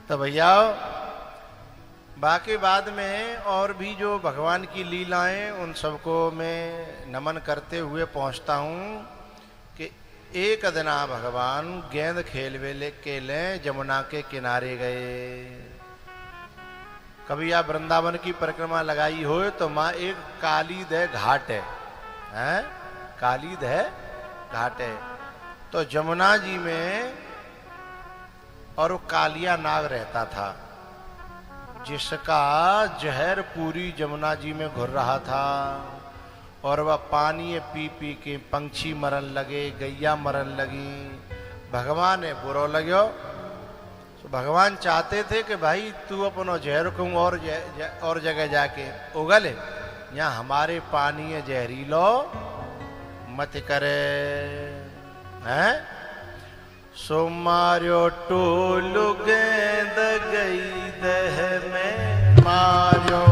तो भैया बाकी बाद में और भी जो भगवान की लीलाएं उन सबको मैं नमन करते हुए पहुंचता हूं कि एक दिना भगवान गेंद खेलवे के लिए जमुना के किनारे गए। कभी आप वृंदावन की परिक्रमा लगाई हो तो माँ एक कालीदह घाट है, कालीदह घाट है। तो जमुना जी में और वो कालिया नाग रहता था जिसका जहर पूरी जमुना जी में घुर रहा था और वह पानी पी पी के पंछी मरन लगे, गैया मरन लगी। भगवान ने बुरो लगो तो भगवान चाहते थे कि भाई तू अपनो जहर को और जगह जाके उगल, यहाँ हमारे पानी जहरीलो मत करे हैं। सो मार्यो टोलू गेंद गई दह में, मार्यो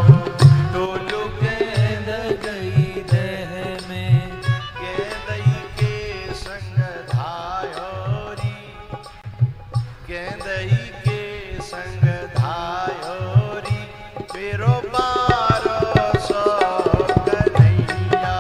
टोलू गेंद गई दह में, गेंदई के संग धायोरी, गेंदई के संग धायोरी, पेरो बारो सो कन्हैया।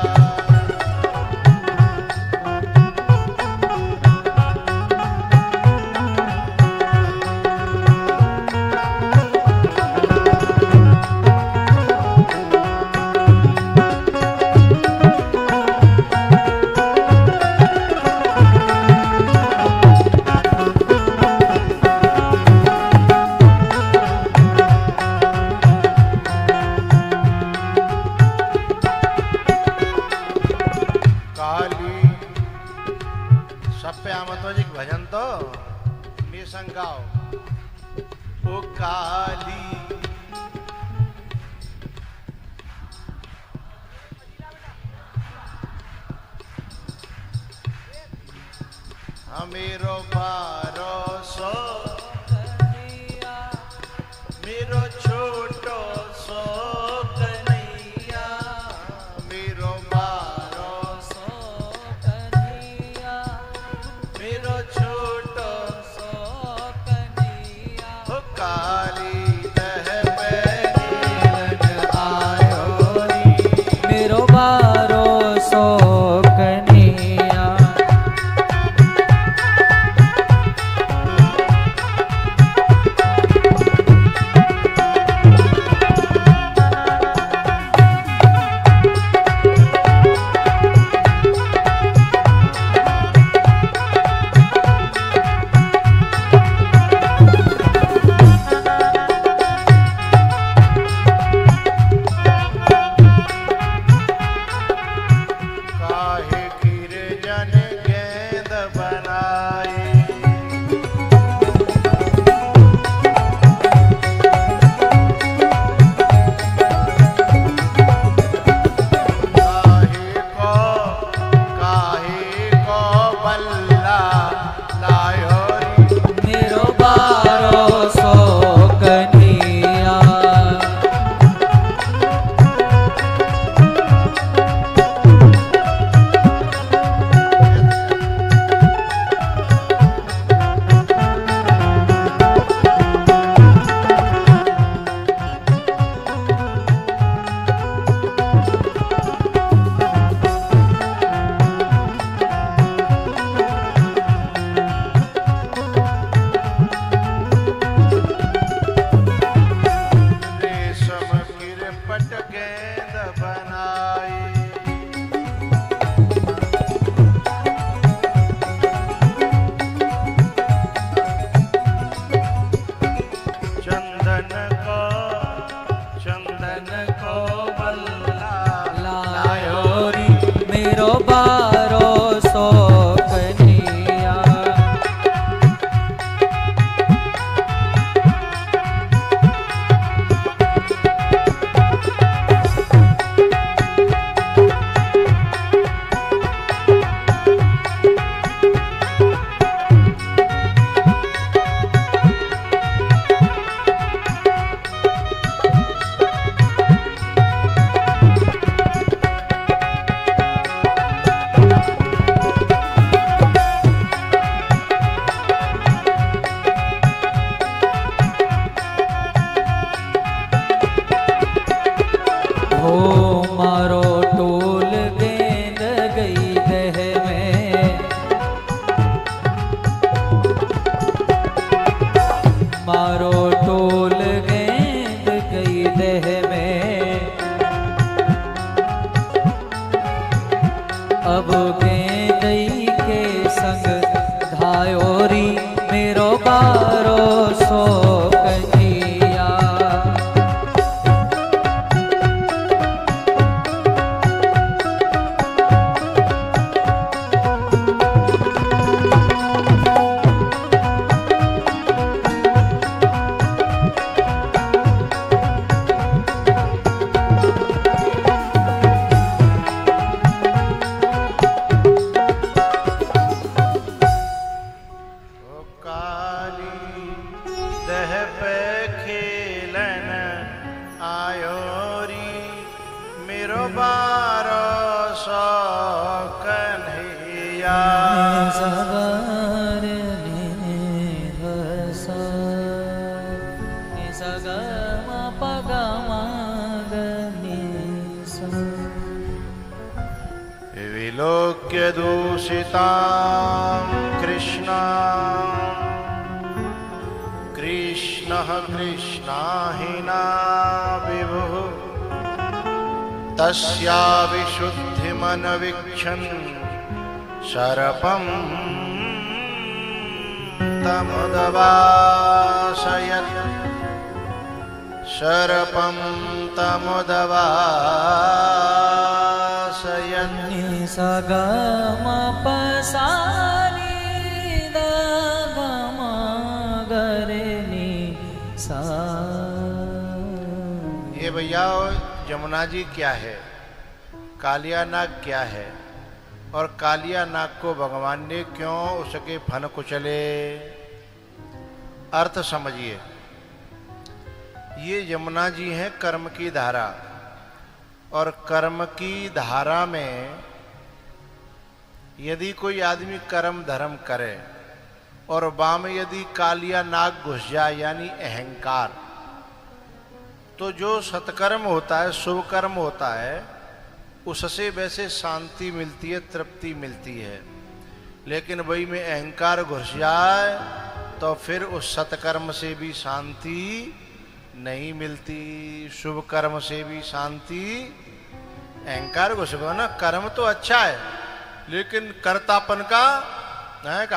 भजन तो मैं संगाओ ओ काली, मेरो बारो सो कन्हैया, मेरो छोटो सो कन्हैया, मेरो बारो सो कन्हैया, मेरो छोटो सो कन्हैया। हो काली दह पे नीलन आयो री, मेरो बारो सो कन्हैया। मारो टोल गेंद गई देह में, अब गेंदई के संग धायोरी मेरो बारो सो कन्हैया। विलोक्य दूषितां कृष्णा कृष्णः कृष्णाहिना विभुः तस्या विशुद्धिमनवीक्षन् शरपं तमुदवासयत् शरपं तमुदवासयत्। सगम पसानी दगम गरनी सा। ये भैया जमुना जी क्या है, कालिया नाग क्या है, और कालिया नाग को भगवान ने क्यों उसके फन कुचले? अर्थ समझिए। ये यमुना जी हैं कर्म की धारा, और कर्म की धारा में यदि कोई आदमी कर्म धर्म करे और वाम यदि कालिया नाग घुस जाए यानी अहंकार, तो जो सत्कर्म होता है, शुभ कर्म होता है, उससे वैसे शांति मिलती है, तृप्ति मिलती है। लेकिन वही में अहंकार घुस जाए तो फिर उस सत्कर्म से भी शांति नहीं मिलती, शुभ कर्म से भी शांति। अहंकार घुस गया ना, कर्म तो अच्छा है लेकिन कर्तापन का है कि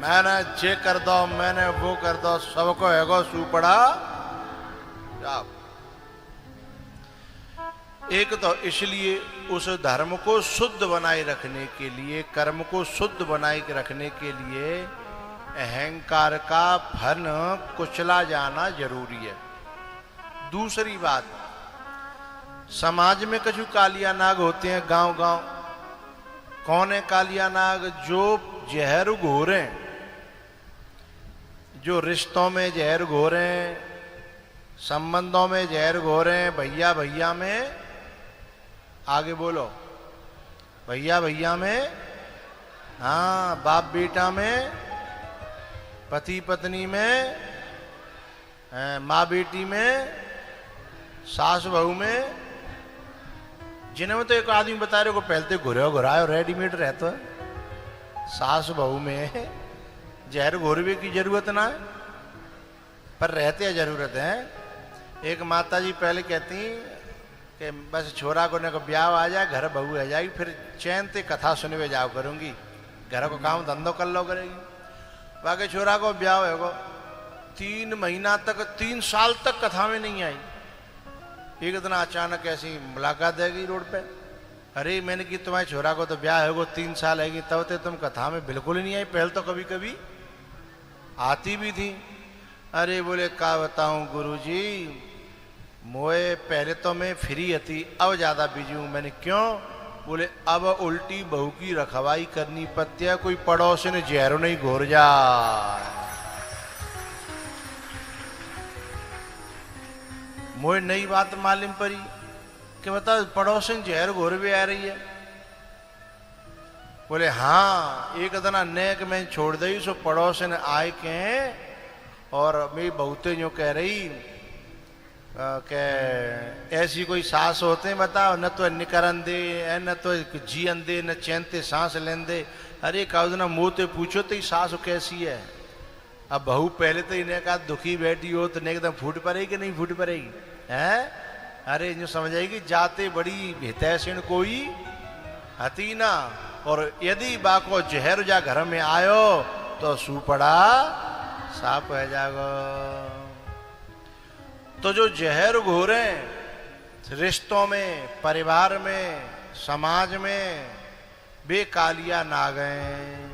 मैंने जे कर दो, मैंने वो कर दो, सबको हैगो सुपड़ा। एक तो इसलिए उस धर्म को शुद्ध बनाए रखने के लिए, कर्म को शुद्ध बनाए रखने के लिए अहंकार का फन कुचला जाना जरूरी है। दूसरी बात, समाज में कुछ कालिया नाग होते हैं गांव गांव। कौन है कालिया नाग? जो जहर घोरे, जो रिश्तों में जहर घोरे, संबंधों में जहर घोरे, भैया भैया में, आगे बोलो, भैया भैया में, हाँ, बाप बेटा में, पति पत्नी में, माँ बेटी में, सास बहू में। जिन्हें तो एक आदमी बता रहे को पहलते घुराए रेडीमेड रहता है। सास बहू में जहर घोरवे की जरूरत ना है, पर रहते जरूरत है। एक माता जी पहले कहती कि बस छोरा को ने को ब्याह आ जाए, घर बहू आ जाएगी, फिर चैन ते कथा सुनवे जाओ करूंगी, घर को काम धंधो कर लो करेगी। बाकी छोरा को ब्याह होगा, 3 महीना तक, 3 साल तक कथा में नहीं आई। एक दिन अचानक ऐसी मुलाकात है गई रोड पे। अरे मैंने कि तुम्हारे छोरा को तो ब्याह होगा, 3 साल है, तब तो तुम कथा में बिल्कुल ही नहीं आई। पहले तो कभी कभी आती भी थी। अरे बोले क्या बताऊं गुरुजी, मोए पहले तो मैं फ्री थी, अब ज्यादा बिजी हूं। मैंने क्यों? बोले अब उल्टी बहू की रखवाई करनी पड़ती है, कोई पड़ोसी ने जहरो नहीं घोर जा। मोए नई बात मालूम पड़ी कि बता पड़ोसन जहर घोर भी आ रही है। बोले हाँ, एक दिन नेक में छोड़ दी सो पड़ोसन आए के और मेरी बहुते जो कह रही कि ऐसी कोई सास होते हैं बताओ, न तो निकरन दे, न तो जियन दे, न चैनते सांस लेन दे। अरे काउदना मुँह ते पूछो तो सास कैसी है? अब बहू पहले तो इन्हें कहा दुखी बैठी हो तो एकदम फूट पड़ेगी कि नहीं फूट पड़ेगी हैं? अरे जो समझ आएगी जाते बड़ी हितैषिण कोई हती ना। और यदि बाको जहर जा घर में आयो तो सुपड़ा साप है जागो। तो जो जहर घोरे रिश्तों में, परिवार में, समाज में, वे कालिया ना गए।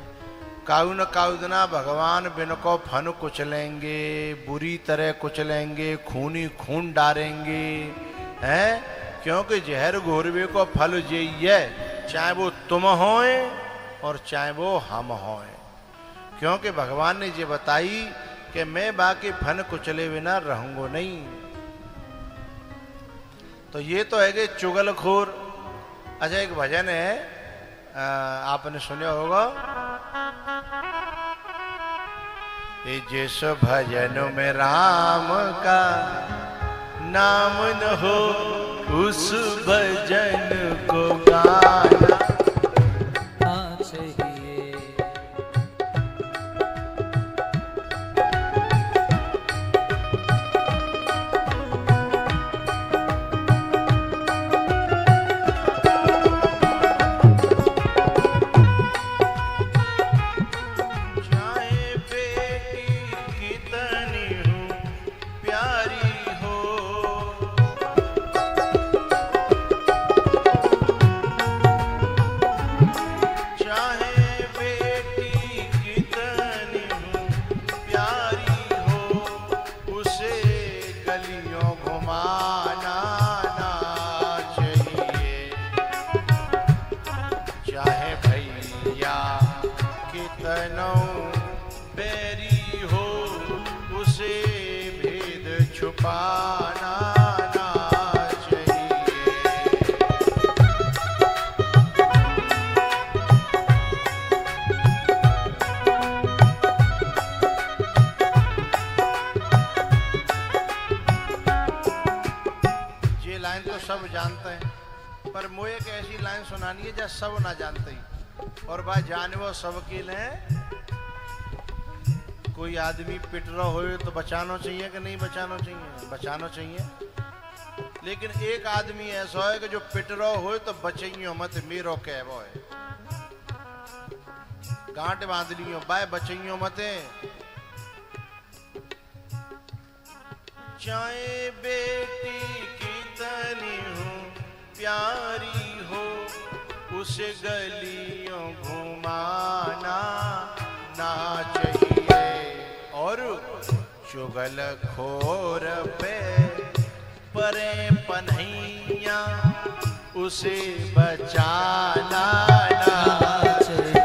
काउ न काउदना भगवान बिन को फन कुचलेंगे, बुरी तरह कुचलेंगे, खूनी खून डालेंगे हैं। क्योंकि जहर घोरवे को फल ये, चाहे वो तुम होए और चाहे वो हम होए। क्योंकि भगवान ने ये बताई कि मैं बाकी फन कुचले बिना रहूंगा नहीं। तो ये तो है कि चुगलखोर। अच्छा एक भजन है, आपने सुना होगा, जिस भजन में राम का नाम न हो उस भजन को गाना चाहिए। सब जानते हैं, पर मुझे एक ऐसी लाइन सुनानी है जो सब ना जानते ही। और भाई जाने वो सबके लिए कोई आदमी पिट रहा हो तो बचाना चाहिए कि नहीं बचाना चाहिए? बचाना चाहिए। लेकिन एक आदमी ऐसा है कि जो पिट रहा हो तो बचइयो मत, मेरो कहवो है, गांठ बांध लियो बाय बचइयो मत। चाहे बेटी कितनी हो प्यारी हो उसे गलियों घुमाना ना चाहिए। और चुगल खोर पे परे पन्हैया उसे बचाना ना चाहिए।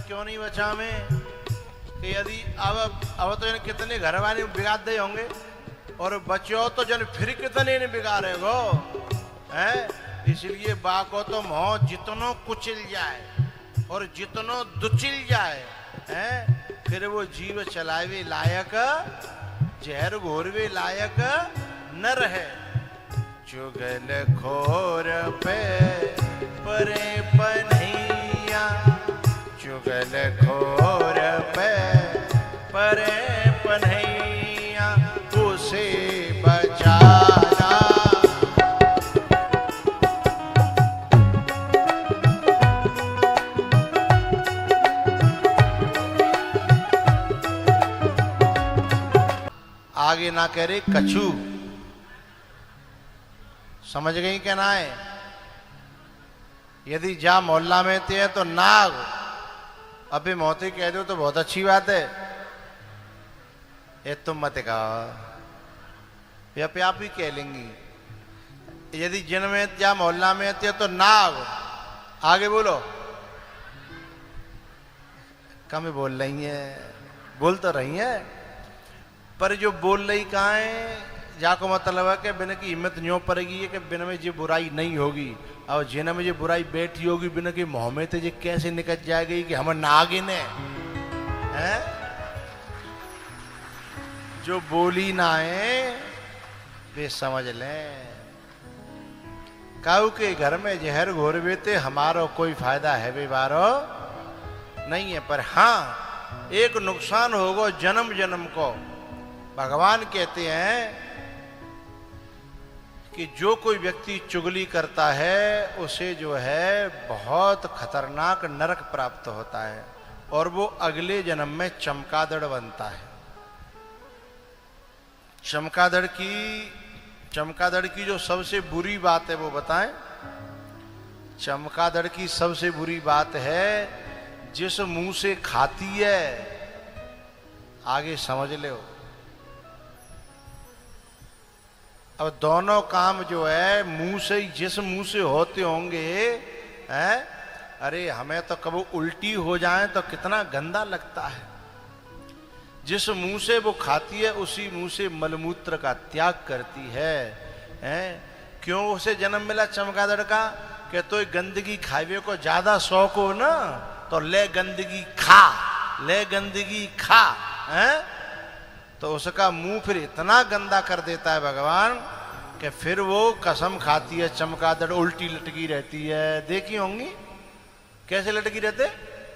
क्यों नहीं बचा में कि यदि अब तो कितने घर वाले बिगाड़ दे होंगे और बच्चों तो जन फिर कितने ने बिगाड़े वो हैं। इसलिए बा को तो मोह जितनो कुचल जाए और जितनो दुचिल जाए हैं, फिर वो जीव चलावे लायक जहर घोरवे लायक न रहे। चुगल खोर पे परे पन्हैया, चुगल खोर पे परे पन्हैया उसे बचाना। आगे ना करे कछू, समझ गई क्या ना है? यदि जा मोहल्ला में थे तो नाग, अबे मोती कह दो तो बहुत अच्छी बात है, ये तुम मत कहो, या पे आप ही कह लेंगी। यदि जिन में जा मोहल्ला में थे तो नाग, आगे बोलो। कम बोल रही है, बोल तो रही है, पर जो बोल रही कहाँ है, जाको मतलब है कि बिना की हिम्मत न्यों पड़ेगी है कि बिना में जो बुराई नहीं होगी, और जिन में जो बुराई बैठी होगी बिना की मुंह में तो ये कैसे निकल जाएगी कि हम नागिन है? जो बोली ना है वे समझ लें। काऊ के घर में जहर घोर बेते हमारो कोई फायदा है वे बारो नहीं है, पर हाँ एक नुकसान होगा जन्म जन्म को। भगवान कहते हैं कि जो कोई व्यक्ति चुगली करता है उसे जो है बहुत खतरनाक नरक प्राप्त होता है, और वो अगले जन्म में चमगादड़ बनता है। चमगादड़ की जो सबसे बुरी बात है वो बताएं। चमगादड़ की सबसे बुरी बात है जिस मुंह से खाती है, आगे समझ लो। अब दोनों काम जो है मुंह से ही, जिस मुंह से होते होंगे हैं, अरे हमें तो कभी उल्टी हो जाए तो कितना गंदा लगता है। जिस मुंह से वो खाती है उसी मुंह से मलमूत्र का त्याग करती है, हैं? क्यों उसे जन्म मिला चमगादड़ का? कि तो गंदगी खावे को ज्यादा शौक हो ना, तो ले गंदगी खा, ले गंदगी खा, हैं? तो उसका मुंह फिर इतना गंदा कर देता है भगवान कि फिर वो कसम खाती है चमगादड़, उल्टी लटकी रहती है। देखी होंगी कैसे लटकी रहते,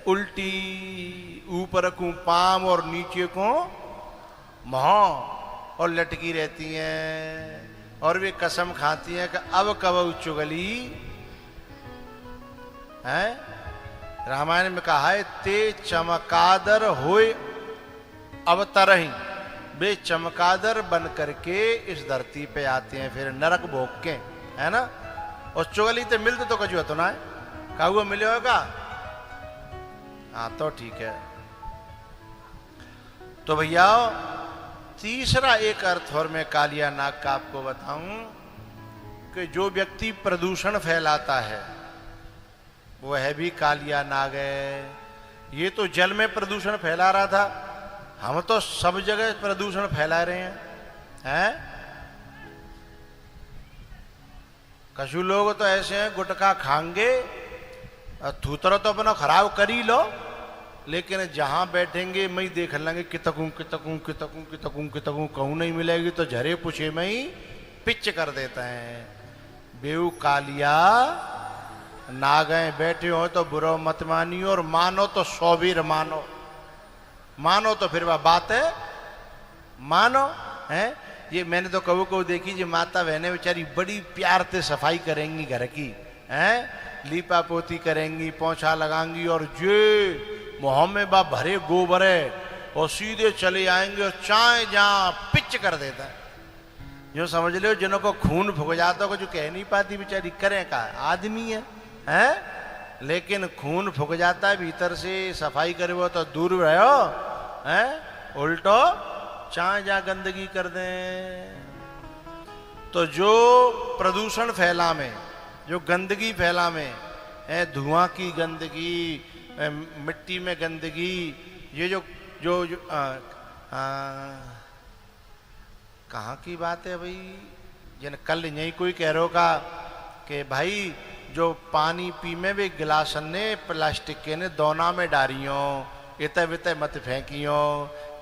उल्टी, ऊपर को पाम और नीचे को मुंह, और लटकी रहती हैं। और वे कसम खाती हैं कि अब कब चुगली है। रामायण में कहा है ते चमगादड़ होए अवतरही, वे चमगादड़ बन करके इस धरती पे आते हैं फिर नरक भोग के, है ना। और चुगली तो मिलते तो कछु तो ना है, का हुआ मिले होगा, हाँ तो ठीक है। तो भैया तीसरा एक अर्थ और मैं कालिया नाग का आपको बताऊं कि जो व्यक्ति प्रदूषण फैलाता है वह भी कालिया नाग है। ये तो जल में प्रदूषण फैला रहा था, हम तो सब जगह प्रदूषण फैला रहे हैं। कछु लोग तो ऐसे हैं गुटखा खाएंगे, थूतरा तो अपना खराब कर ही लो, लेकिन जहां बैठेंगे मैं देख लेंगे कितकूं कितकूं कितकूं कितकूं कितकूं, कहूं नहीं मिलेगी तो झरे पूछे में ही पिच कर देते हैं। बेऊ कालिया नागें बैठे हो तो बुरो मत मानियो, और मानो तो सौवीर मानो, मानो तो फिर वह बात है मानो है। ये मैंने तो कबू को देखी जी माता बहने बेचारी बड़ी प्यार से सफाई करेंगी घर की, हैं, लीपा पोती करेंगी, पोछा लगाएंगी, और जे मुँह में बा भरे गोबर है और सीधे चले आएंगे और चाय जहाँ पिच कर देता है। जो समझ लो जिन्हों को खून फूक जाता हो, जो कह नहीं पाती बेचारी, करें का आदमी है, हैं? लेकिन खून फूक जाता है भीतर से, सफाई करे वो तो दूर रहो, हैं? उल्टो चाहे जा गंदगी कर दें। तो जो प्रदूषण फैला में, जो गंदगी फैला में, धुआं की गंदगी, मिट्टी में गंदगी, ये जो जो, जो कहाँ की बात है भाई, जिन कल यही कोई कह रहा का कि भाई जो पानी पी में भी गिलास ने प्लास्टिक के ने दोना में डारियो, इतने बिते मत फेंकियो।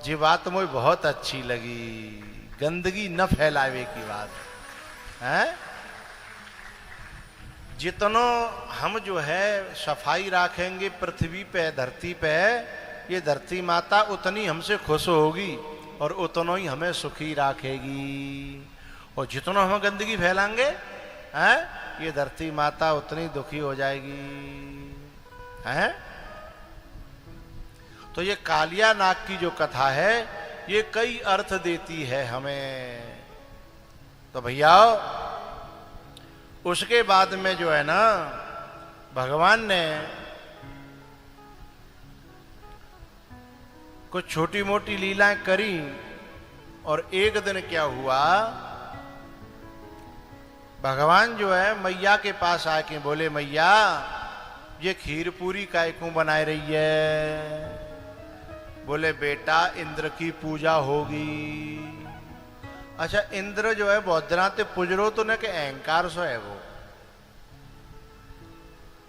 जी बात मुझे बहुत अच्छी लगी, गंदगी न फैलावे की बात है। जितनो हम जो है सफाई रखेंगे पृथ्वी पे, धरती पे, ये धरती माता उतनी हमसे खुश होगी और उतनो ही हमें सुखी रखेगी। और जितना हम गंदगी फैलाएंगे, हैं, ये धरती माता उतनी दुखी हो जाएगी, हैं। तो ये कालिया नाग की जो कथा है ये कई अर्थ देती है हमें। तो भैया उसके बाद में जो है ना, भगवान ने कुछ छोटी मोटी लीलाएं करी और एक दिन क्या हुआ, भगवान जो है मैया के पास आके बोले, मैया ये खीर पूरी काय क्यों बनाए रही है? बोले बेटा इंद्र की पूजा होगी। अच्छा इंद्र जो है बहुत दिना ते पुजरो तो न के अहंकार सो है वो,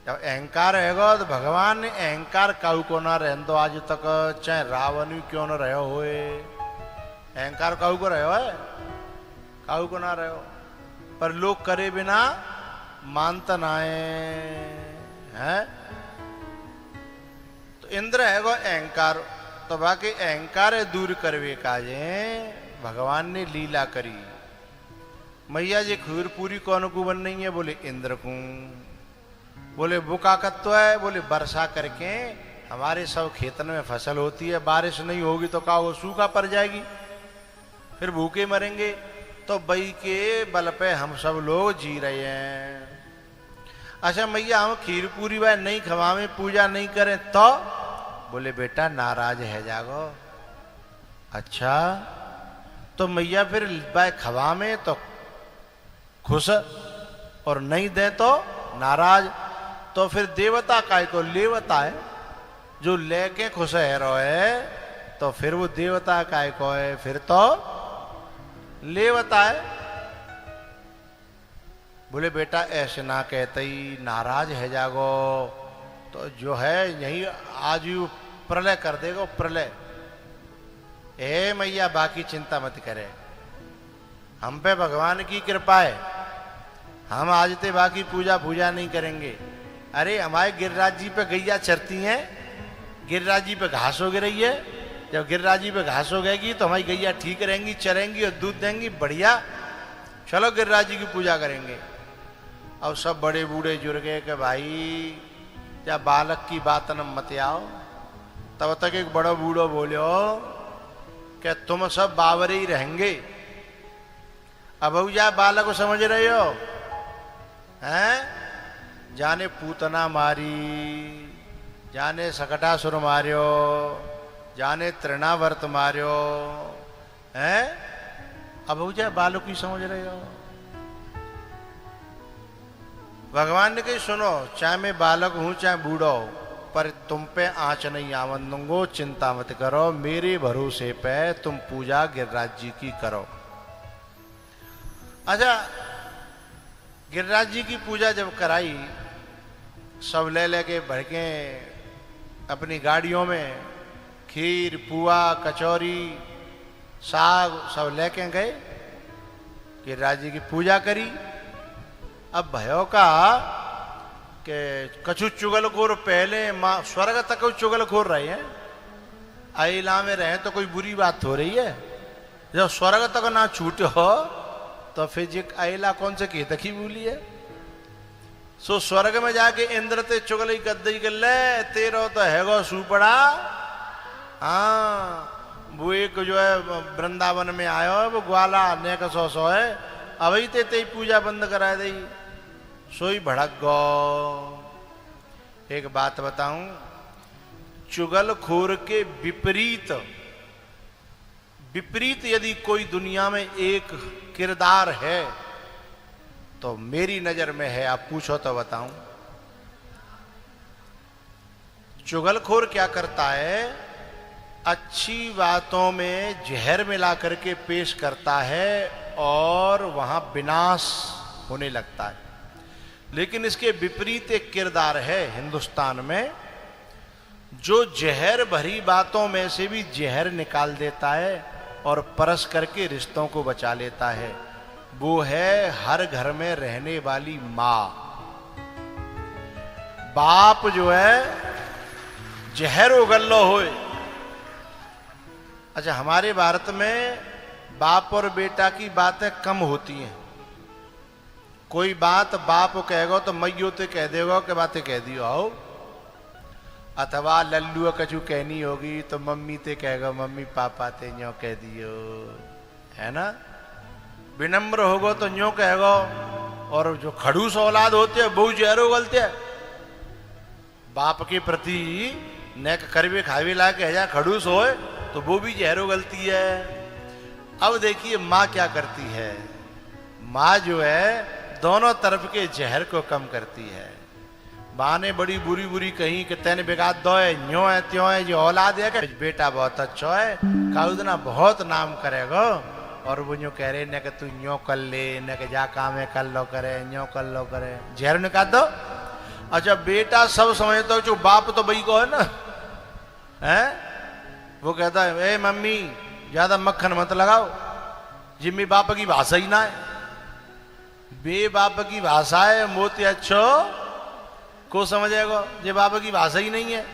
जब अहंकार रहेगा तो भगवान ने अहंकार काऊ को ना रहन दो आज तक, चाहे रावण क्यों न रहो होए, अहंकार काऊ को रहो है, काऊ को ना रहो, पर लोग करे बिना मानता ना है। तो इंद्र है वो अहंकार, तो बाकी अहंकार दूर करवे काजे भगवान ने लीला करी। मैया जी खीर पूरी कौन को बन नहीं है? बोले इंद्र को। बोले बुका कत्व है? बोले वर्षा करके हमारे सब खेतन में फसल होती है, बारिश नहीं होगी तो का वो सूखा पड़ जाएगी, फिर भूखे मरेंगे, तो बई के बल पे हम सब लोग जी रहे हैं। अच्छा मैया हम खीर पूरी वह नहीं खवावे, पूजा नहीं करें तो? बोले बेटा नाराज है जागो। अच्छा तो मैया फिर वह खवावे तो खुश और नहीं दे तो नाराज, तो फिर देवता काय को लेवता है, जो लेके खुश है रोए तो फिर वो देवता काय को है, फिर तो लेवता है। बोले बेटा ऐसे ना कहते ही, नाराज है जागो तो जो है यही आज यू प्रलय कर देगा, प्रलय। ए मैया बाकी चिंता मत करे, हम पे भगवान की कृपा है, हम आज ते बाकी पूजा पूजा नहीं करेंगे। अरे हमारे गिरिराज जी पे गैया चरती हैं, गिरिराज जी पे घास हो रही है, जब गिरिराज जी पे घास हो गएगी तो हमारी गैया ठीक रहेंगी, चरेंगी और दूध देंगी, बढ़िया, चलो गिरिराज जी की पूजा करेंगे। अब सब बड़े बूढ़े जुड़ गए कि भाई या बालक की बात न मत आओ। तब तक एक बड़ा बूढ़ो बोलो कि तुम सब बावरे ही रहेंगे। अब या बालक को समझ रहे हो हैं? जाने पूतना मारी, जाने सकटासुर मार्यो, जाने तृणावर्त मार्यो है। अब जा बालक ही समझ रहे हो। भगवान ने कही सुनो, चाहे मैं बालक हूं चाहे बूढ़ा हो, पर तुम पे आंच नहीं आवन दूंगो, चिंता मत करो, मेरे भरोसे पे तुम पूजा गिरिराज जी की करो। अच्छा गिरिराज जी की पूजा जब कराई, सब ले लेके भड़के अपनी गाड़ियों में खीर पुआ कचौरी साग सब लेके गए, गिरिराज जी की पूजा करी। अब भयो का कि कछु चुगलखोर पहले माँ स्वर्ग तक चुगलखोर रहे हैं, अइला में रहे तो कोई बुरी बात हो रही है, जब स्वर्ग तक ना छूटे हो तो फिर जी अइला कौन से की तकी बोली है। सो स्वर्ग में जाके इंद्र ते चुगली गद्दी कर ले, तेरो तो हैगो सुपड़ा। हाँ वो एक जो है वृंदावन में आयो है, वो ग्वाला ने का सौ है, अभी ते पूजा बंद करा दी, सोई भड़क गो। एक बात बताऊं, चुगलखोर के विपरीत विपरीत यदि कोई दुनिया में एक किरदार है तो मेरी नजर में है, आप पूछो तो बताऊं। चुगलखोर क्या करता है? अच्छी बातों में जहर मिला करके पेश करता है और वहां विनाश होने लगता है। लेकिन इसके विपरीत एक किरदार है हिंदुस्तान में, जो जहर भरी बातों में से भी जहर निकाल देता है और परस करके रिश्तों को बचा लेता है। वो है हर घर में रहने वाली मां। बाप जो है जहर उगल्लो होए। अच्छा हमारे भारत में बाप और बेटा की बातें कम होती हैं। कोई बात बाप कहेगा तो मैयो ते कह देगा कि बातें कह दियो आओ, अथवा लल्लू कछु कहनी होगी तो मम्मी ते कहेगा मम्मी पापा ते न्यो कह दियो, है ना। विनम्र होगो तो न्यो कहेगो, और जो खड़ूस औलाद होते हैं बहु जहर उगलते हैं, बाप के प्रति न करवे खावे ला के हजा खड़ूस होए तो वो भी जहरो गलती है। अब देखिए माँ क्या करती है, माँ जो है दोनों तरफ के जहर को कम करती है। माँ ने बड़ी बुरी बुरी कही कि तेने बिगाड़ दो है, न्यो है त्यों है, जो औलाद है कि बेटा बहुत अच्छा है, काउदना बहुत नाम करेगा। और वो न्यो कह रहे न कि तू न्यो कर ले, न कि जा काम है कर लो करे, न्यो कर लो करे, जहर निकाल दो। अच्छा बेटा सब समझता हो, जो बाप तो भाई को है ना, है वो कहता है ए मम्मी ज्यादा मक्खन मत लगाओ, जिम्मी बाप की भाषा ही ना है, बे बाप की भाषा है मोती अच्छो को समझेगा, ये बाप की भाषा ही नहीं है,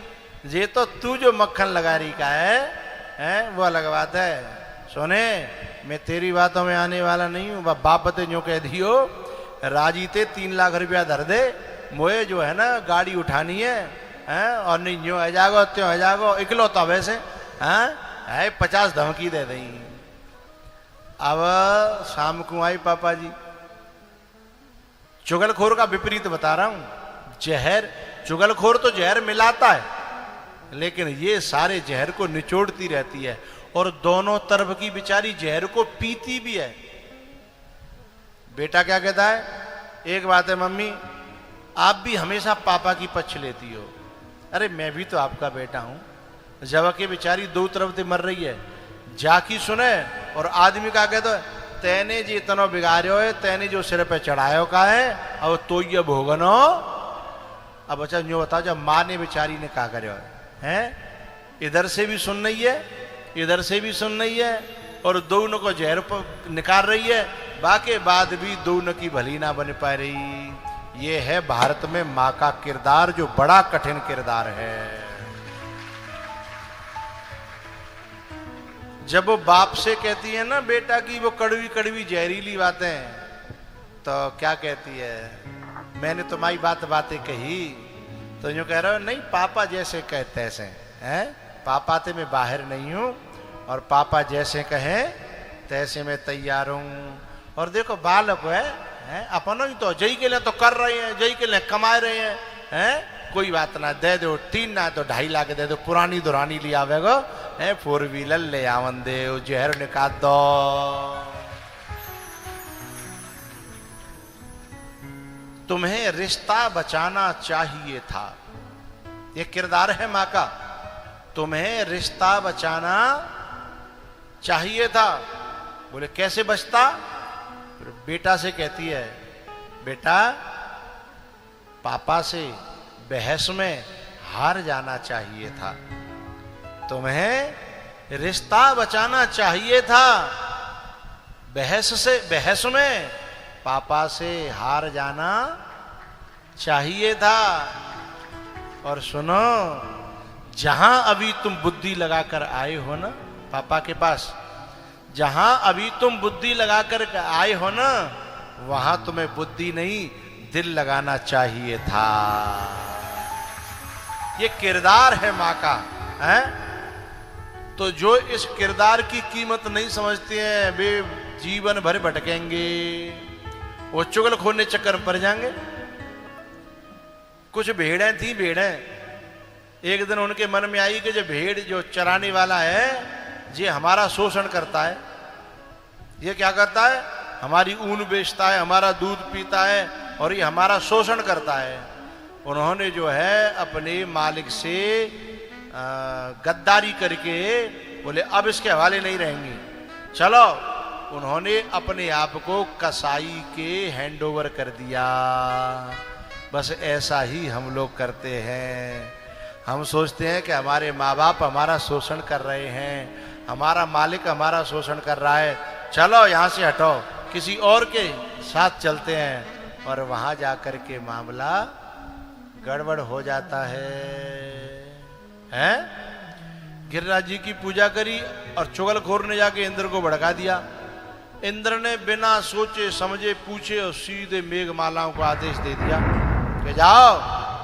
ये तो तू जो मक्खन लगा रही का है वो अलग बात है। सुने मैं तेरी बातों में आने वाला नहीं हूं, बाप ते जो कह दियो राजी ते 3 लाख रुपया धर दे, मोए जो है ना गाड़ी उठानी है और नहीं जो है जागो त्यों है जागो, इकलौता वैसे है 50 धमकी दे दी। अब शाम को आई पापा जी, चुगलखोर का विपरीत बता रहा हूं, जहर चुगलखोर तो जहर मिलाता है, लेकिन ये सारे जहर को निचोड़ती रहती है और दोनों तरफ की बेचारी जहर को पीती भी है। बेटा क्या कहता है, एक बात है मम्मी आप भी हमेशा पापा की पक्ष लेती हो, अरे मैं भी तो आपका बेटा हूं, जब के बेचारी दो तरफ से मर रही है, जाकी सुने और आदमी का कहता है तेने जी इतना बिगाड़ो है, तेने जो सिर पे चढ़ायो का है अब तो ये भोगनो। अब अच्छा जो बताओ जब माँ ने बेचारी ने कहा करे है, इधर से भी सुन रही है इधर से भी सुन रही है और दोनों को जहर पर निकाल रही है, बाकी बाद भी दोनों की भली ना बन पा रही। ये है भारत में माँ का किरदार, जो बड़ा कठिन किरदार है। जब वो बाप से कहती है ना बेटा की वो कड़वी कड़वी जहरीली बातें, तो क्या कहती है, मैंने तुम्हारी बातें कही तो यूं कह रहा हो नहीं पापा जैसे कहते ऐसे हैं, पापा ते मैं बाहर नहीं हूं और पापा जैसे कहें तैसे मैं तैयार हूं। और देखो बालक है अपनों ही तो जई के लिए तो कर रहे हैं, जई के लिए कमा रहे हैं कोई बात ना, दे दो 3 ना तो 2.5 लाख दे दो, पुरानी दुरानी ले आवेगो 4 व्हीलर ले आवन दे, जहर निकाल दो। तुम्हें रिश्ता बचाना चाहिए था, यह किरदार है माँ का, तुम्हें रिश्ता बचाना चाहिए था। बोले कैसे बचता, बेटा से कहती है बेटा पापा से बहस में हार जाना चाहिए था, तुम्हें रिश्ता बचाना चाहिए था, बहस में पापा से हार जाना चाहिए था। और सुनो जहां अभी तुम बुद्धि लगाकर आए हो ना पापा के पास, जहां अभी तुम बुद्धि लगाकर आए हो ना वहां तुम्हें बुद्धि नहीं दिल लगाना चाहिए था। ये किरदार है माँ का है, तो जो इस किरदार की कीमत नहीं समझते हैं वे जीवन भर भटकेंगे, वो चुगल खोने चक्कर में पड़ जाएंगे। कुछ भेड़ें थी, एक दिन उनके मन में आई कि जो भेड़ जो चराने वाला है ये हमारा शोषण करता है, ये क्या करता है, हमारी ऊन बेचता है, हमारा दूध पीता है और ये हमारा शोषण करता है। उन्होंने जो है अपने मालिक से गद्दारी करके बोले अब इसके हवाले नहीं रहेंगे, चलो उन्होंने अपने आप को कसाई के हैंडओवर कर दिया। बस ऐसा ही हम लोग करते हैं, हम सोचते हैं कि हमारे माँ बाप हमारा शोषण कर रहे हैं, हमारा मालिक हमारा शोषण कर रहा है, चलो यहाँ से हटो किसी और के साथ चलते हैं, और वहां जाकर के मामला गड़बड़ हो जाता है? गिरिराज जी की पूजा करी और चुगलखोर ने जाके इंद्र को भड़का दिया। इंद्र ने बिना सोचे समझे पूछे और सीधे मेघमालाओं को आदेश दे दिया कि जाओ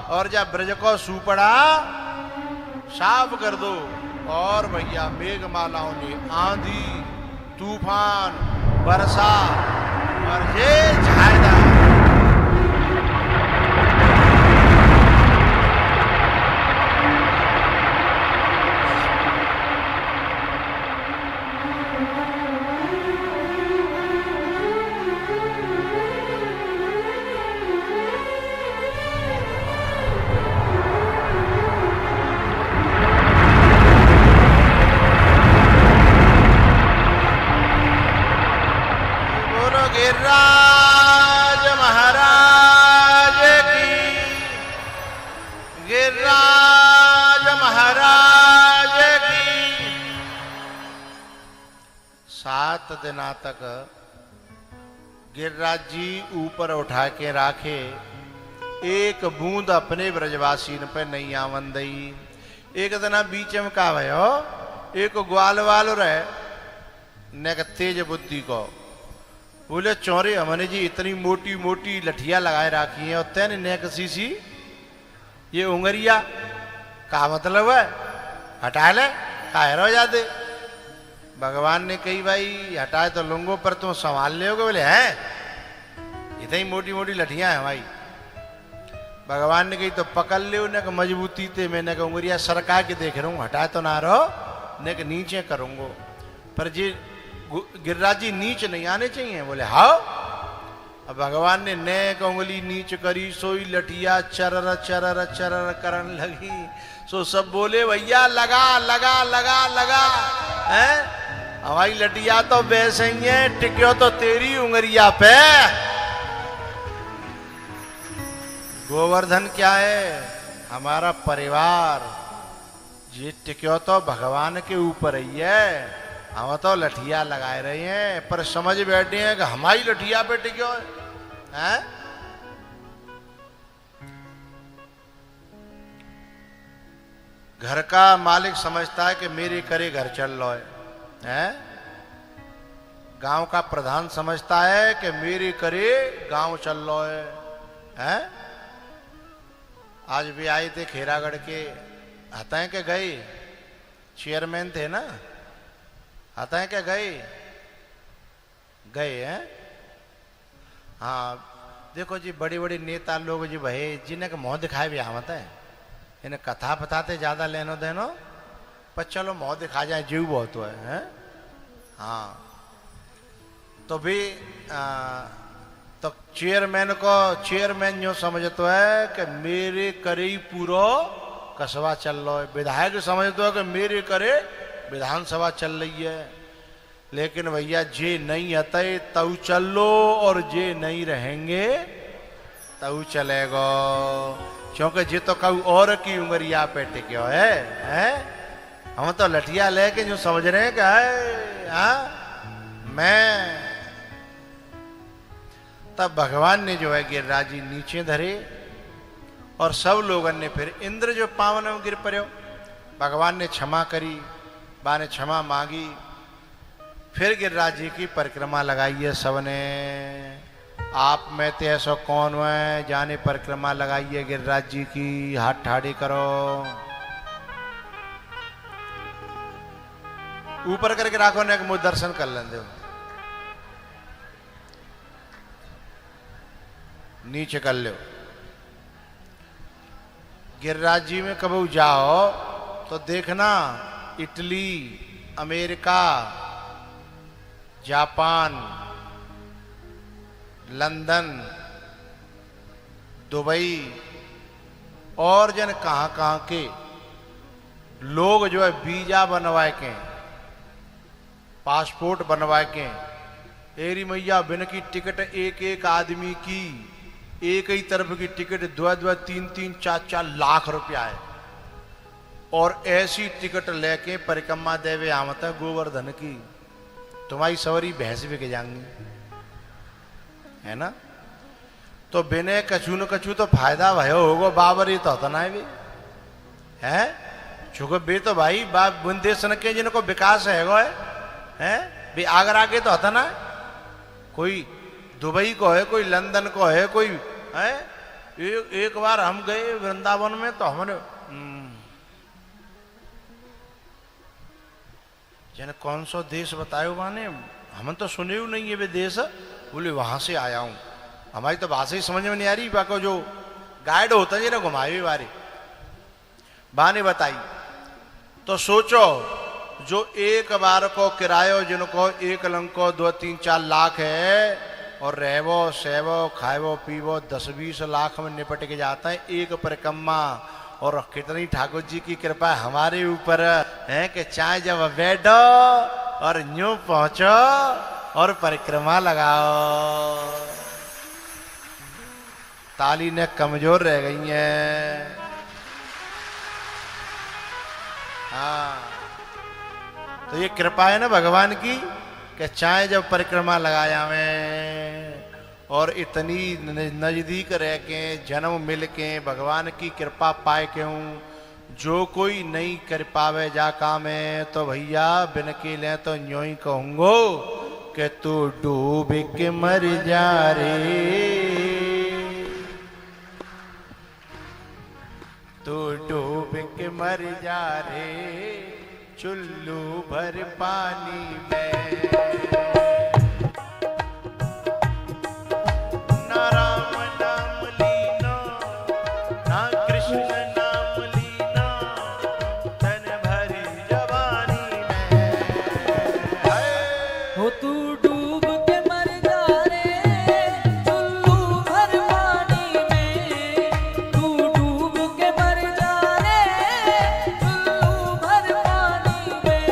और जब ब्रज को सुपड़ा साफ कर दो। और भैया मेघमालाओं ने आंधी तूफान वर्षा और ये झायदा 7 दिना तक गिरिराज जी ऊपर उठा के राखे, एक बूंद अपने ब्रजवासी पे नहीं आवन दई। एक दिन बीच में का भयो, एक ग्वाल वाल रहे ने तेज बुद्धि को बोले, चौरे हमने जी इतनी मोटी मोटी लठिया लगाए राखी है और तेन ने किसी सी ये उंगरिया का मतलब है, हटा ले काहे रो जाते। भगवान ने कही भाई हटाए तो लूंगो पर तुम संभाल ले। बोले हैं इतनी मोटी मोटी लठियां हैं भाई। भगवान ने कही तो पकड़ ले उन्हें मजबूती थे। मैंने कहा उंगरिया सरका के देख रहा हूं, हटाए तो ना रहो ने नीचे करूंगो। पर जी गिरिराज जी नीच नहीं आने चाहिए। बोले हाँ। अब भगवान ने नेक उंगली नीच करी, सोई लठिया चरर चरर चरर करन लगी। सो सब बोले भैया लगा लगा लगा लगा हैं। हमारी लठिया तो वैसे ही है, टिक्यो तो तेरी उंगरिया पे। गोवर्धन क्या है? हमारा परिवार। ये टिक्यो तो भगवान के ऊपर ही है, हम तो लठिया लगाए रहे हैं। पर समझ बैठे हैं कि हमारी लठिया पे टिक्यो है। घर का मालिक समझता है कि मेरे करे घर चल लो है। गांव का प्रधान समझता है कि मेरे करे गांव चल लो है। आज भी आए थे खेरागढ़ के, आता है कि गए? चेयरमैन थे ना, आता है क्या? गए गए हैं। हाँ देखो जी, बड़ी बड़ी नेता लोग जी भाई जिन्हें का मुंह दिखाए भी आवत है, इन्हें कथा बताते ज्यादा लेनो देनो, पर चलो मुंह दिखा जाए जीव बहुत है। हाँ तो भी तो चेयरमैन जो समझतो है कि मेरे करे ही पूरो कस्बा चल रहा है। विधायक समझते हो कि मेरे करे विधानसभा चल रही है। लेकिन भैया जे नहीं आते तऊ चल लो, और जे नहीं रहेंगे तऊ चलेगो। क्योंकि जे तो कऊ और की उंगरिया पे टिक्यो है। हम तो लठिया लेके जो समझ रहे हैं कि मैं। तब भगवान ने जो है गिरिराज जी नीचे धरे, और सब लोगों ने फिर इंद्र जो पावन में गिर पड़ो। भगवान ने क्षमा करी, बा ने क्षमा मांगी। फिर गिरिराज जी की परिक्रमा लगाई है सबने। आप में ते ऐसा कौन है जाने परिक्रमा लगाई है गिरिराज जी की, हाथ ठाड़ी करो। ऊपर करके राखो ने मुझे दर्शन कर लें दो, नीचे कर लो। गिरिराज जी में कभी जाओ तो देखना, Italy, America, Japan, London, Dubai और जन कहां कहां के लोग जो है वीजा बनवाए के, पासपोर्ट बनवाए के। एरी मैया बिन की टिकट एक एक आदमी की, एक ही तरफ की टिकट 2-2, 3-3, 4-4 लाख रुपया है। और ऐसी टिकट लेके परिक्रमा देवे आमत है गोवर्धन की, तुम्हारी सवरी भैंस बिक जाएंगी, है ना। तो बिने कछु न कछु तो फायदा भयो होगो। बाबर ही तो होता ना भी है, चूंकि बे तो भाई बाप बुंदेशन के जिनको विकास है भी आगरा के तो होता ना। कोई दुबई को है, कोई लंदन को है, कोई है। एक बार हम गए वृंदावन में, तो हमने जन कौन सा देश बतायो माने, हम तो सुने ही नहीं है वे देश। बोले वहां से आया हूं। हमारी तो भाषा ही समझ में नहीं आ रही। बाको जो गाइड होता है ना घुमाए बारे बाने बताई। तो सोचो जो एक बार को किरायो जिनको एक लंग को 2-3-4 लाख है, और रहवो सहवो खाएवो पीवो 10-20 लाख में निपट के जाता है एक परिक्रमा। और कितनी ठाकुर जी की कृपा हमारे ऊपर है कि चाहे जब बैठो और न्यू पहुंचो और परिक्रमा लगाओ। ताली ने कमजोर रह गई है। हाँ तो ये कृपा है ना भगवान की। कि चाहे जब परिक्रमा लगाया में और इतनी नजदीक रह के जन्म मिल के भगवान की कृपा पाए क्यों, जो कोई नहीं कर पावे जा काम है तो भैया बिन के ले तो यूं ही कहूंगो कि तू डूब के मर जा रे, तू डूब के मर जा रे चुल्लू भर पानी में। ना राम नाम लीना ना कृष्ण नाम लीना तन भरी जवानी में। हो तू डूब के मर जा रे चुल्लू भर पानी में, तू डूब के मर जा रे चुल्लू भर पानी में।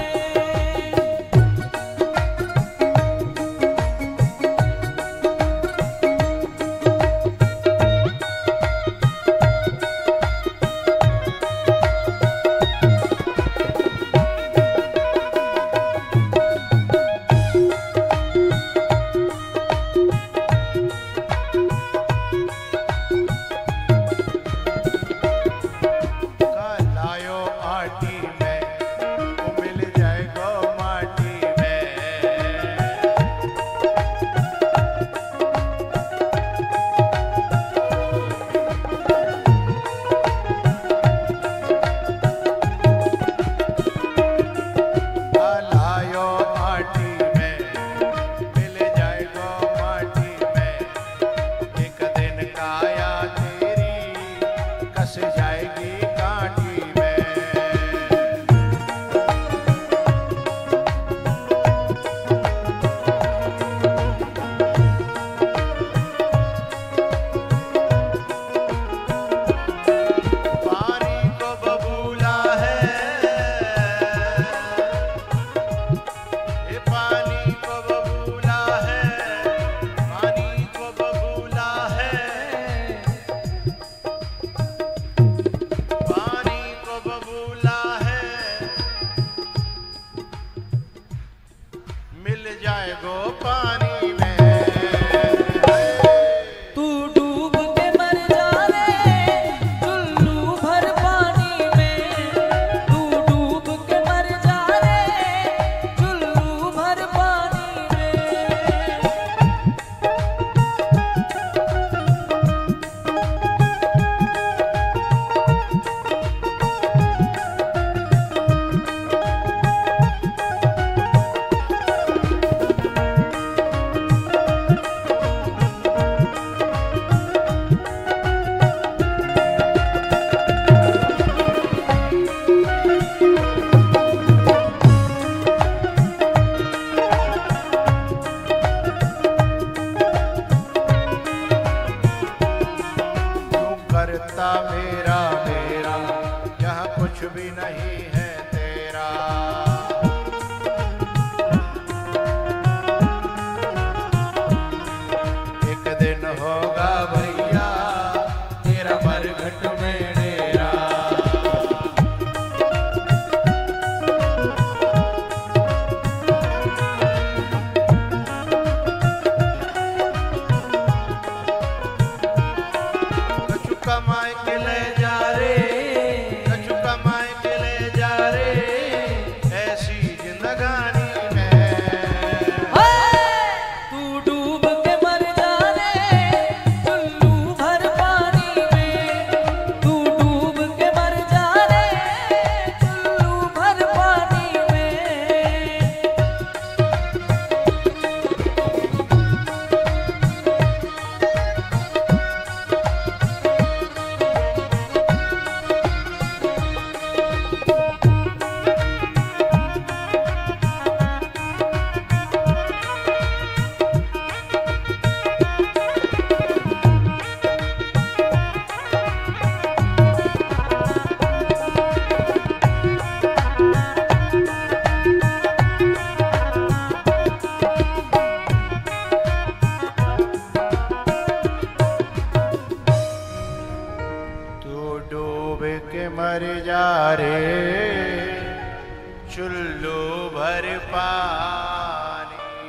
लायो आटी में वो मिल जाएगा माटी में। लायो आटी में मिल जाएगा माटी में। एक दिन काया तेरी कस जाएगी काटी में। पानी को बबूला है, ये पानी को बबूला है, पानी को बबूला है, पानी को बबूला है, मिल जाएगो पानी में। तू डूब के मर जा रे चुल्लू भर पानी में, तू डूब के मर जा रे चुल्लू भर पानी में। तू करता मेरा मेरा जहाँ कुछ भी नहीं है तेरा। एक दिन होगा भैया तेरा मरघट में डेरा। कछु कमाए के ले जा रे, कछु कमाए के ले जा रे ऐसी जिंदगानी में। तू डूब के मर जा रे चुल्लू भर पानी में, तू डूब के मर जा रे चुल्लू भर पानी में। मर जा रे चुल्लू भर पानी।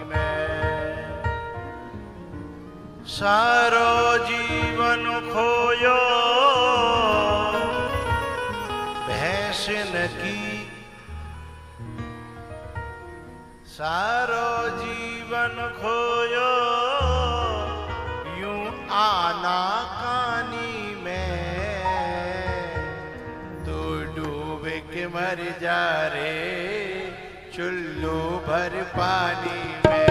सारो जीवन खोयो भैंसन की, सारो जीवन खोयो यूं आना कानी में, तू डूब के मर जा रे चुल्लू भर पानी में।